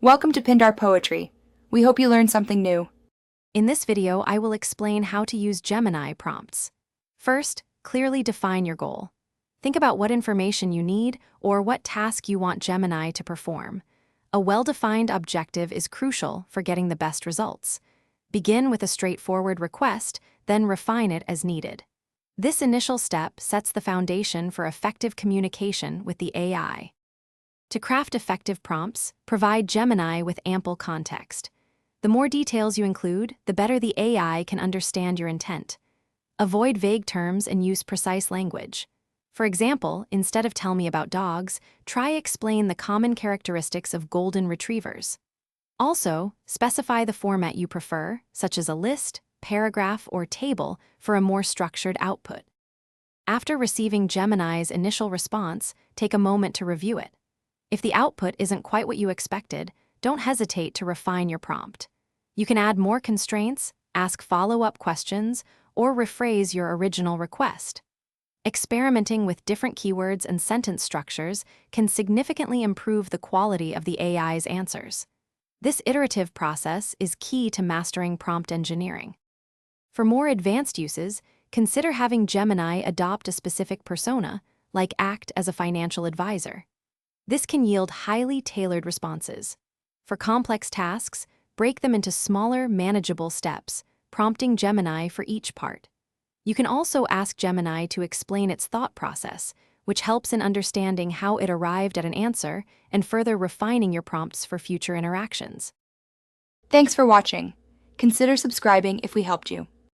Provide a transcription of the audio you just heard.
Welcome to Pindar Poetry. We hope you learned something new. In this video, I will explain how to use Gemini prompts. First, clearly define your goal. Think about what information you need or what task you want Gemini to perform. A well-defined objective is crucial for getting the best results. Begin with a straightforward request, then refine it as needed. This initial step sets the foundation for effective communication with the AI. To craft effective prompts, provide Gemini with ample context. The more details you include, the better the AI can understand your intent. Avoid vague terms and use precise language. For example, instead of "tell me about dogs," try explain the common characteristics of golden retrievers. Also, specify the format you prefer, such as a list, paragraph, or table, for a more structured output. After receiving Gemini's initial response, take a moment to review it. If the output isn't quite what you expected, don't hesitate to refine your prompt. You can add more constraints, ask follow-up questions, or rephrase your original request. Experimenting with different keywords and sentence structures can significantly improve the quality of the AI's answers. This iterative process is key to mastering prompt engineering. For more advanced uses, consider having Gemini adopt a specific persona, like act as a financial advisor. This can yield highly tailored responses. For complex tasks, break them into smaller, manageable steps, prompting Gemini for each part. You can also ask Gemini to explain its thought process, which helps in understanding how it arrived at an answer and further refining your prompts for future interactions. Thanks for watching. Consider subscribing if we helped you.